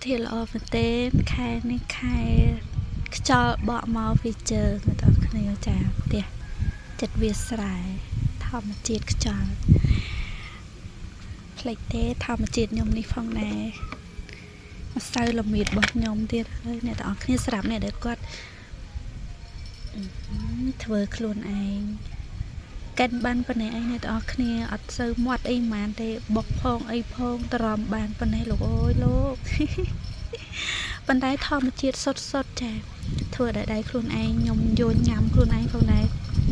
ធាល្អមែនទេខែនេះខែខ្យល់បក់មកពីជើងដល់គ្នាចាផ្ទះចិត្តវាស្រែធម្មជាតិខ្យល់ផ្លេចទេធម្មជាតិខ្ញុំនេះផងដែរម្សៅល្មៀតរបស់ខ្ញុំទៀតហើយអ្នកទាំងអស់គ្នាស្រាប់អ្នកដែលគាត់ធ្វើខ្លួនឯងកិនបានប៉ុណ្ណេះឯងអ្នកទាំងអស់គ្នាអត់សូវមាត់អីហ្មងទេបុកផងអីផងតរំបានប៉ុណ្ណេះលោកអើយលោកប៉ុន្តែធម្មជាតិសុទ្ធចាធ្វើដោយដៃខ្លួនឯងខ្ញុំយកញ៉ាំខ្លួនឯងផងដែរ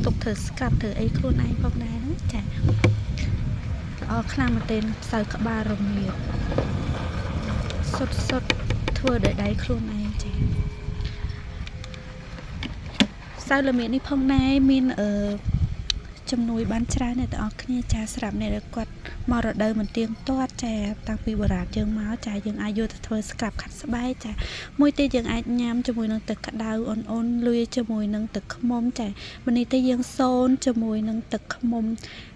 ទុកធ្វើស្កាត់ធ្វើអីខ្លួនឯងផងដែរណាចាល្អខ្លាំងមែនទែនផ្សៅក្បាលរមៀតសុទ្ធធ្វើដោយដៃខ្លួនឯងចាផ្សៅរមៀតនេះផងដែរមានជំនួយបានច្រើនអ្នកទាំងអស់គ្នាចាស្រាប់អ្នកដែលគាត់មករដូវមិនទៀងទាត់ចាតាំងពីបុរាណយើងមកចាយើងអាចយកទៅធ្វើស្ក្រាប់ខាត់ស្បែកចាមួយទៀតយើងអាចញ៉ាំជាមួយនឹងទឹកក្តៅអ៊ុនលាយជាមួយនឹងទឹកខ្មុំចាวันนี้ទេយើងសូនជាមួយនឹងទឹកខ្មុំ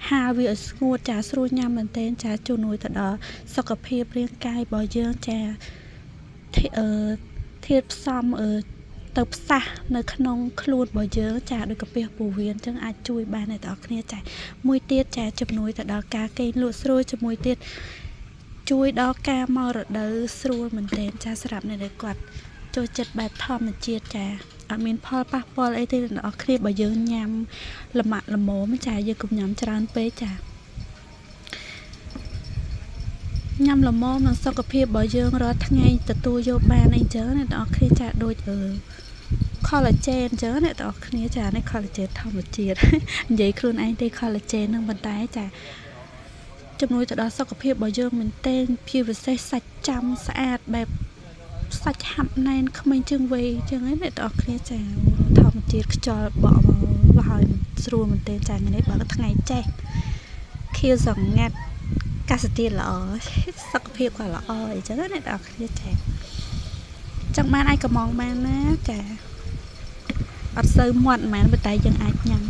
ហាលវាឲ្យស្ងួតចាស្រួលញ៉ាំមែនទែនចាជំនួយទៅដល់សុខភាពរាងកាយរបស់យើងចាធាតុផ្សំទៅផ្សះនៅក្នុងខ្លួនរបស់យើងចាដូចកាពះពោះវៀនអញ្ចឹងអាចជួយបានអ្នកទាំងអស់គ្នាចាមួយទៀតចាជំនួយទៅដល់ការគេងលក់ស្រួលជាមួយទៀតជួយដល់ការមករដូវស្រួលមែនទែនចាសម្រាប់អ្នកដែលគាត់ចូលចិត្តបែបធម្មជាតិចាអត់មានផលប៉ះពាល់អីទេអ្នកទាំងអស់គ្នាបើយើងញ៉ាំល្មាក់ល្មមចាយើងកុំញ៉ាំច្រើនពេកចាញ៉ាំល្មមនឹងសុខភាពរបស់យើងរាល់ថ្ងៃទទួលយកបានអីចឹងអ្នកទាំងអស់គ្នាចាដូចcollagen អញ្ចឹងអ្នកទាំងអស់គ្នាចានេះ collagen ធម្មជាតិនិយាយខ្លួនឯងទេ collagen នឹងប៉ុន្តែចាជំនួយទៅដល់សុខភាពរបស់យើងមែនទែនជាពិសេសសាច់ចាំស្អាតបែបសាច់ហាប់ណែនក្មេងជាងវ័យអញ្ចឹងអ្នកទាំងអស់គ្នាចាធម្មជាតិខ្យល់បក់មកហើយស្រួលមែនទែនចានេះបើថ្ងៃចេះខៀវសង្ងាត់កាសធាតុល្អសុខភាពក៏ល្អអញ្ចឹងអ្នកទាំងអស់គ្នាចាចង់បានអាចកំងបានណាចាអត់សូវមាត់ហ្មងប៉ុន្តែយើងអាចញ៉ាំ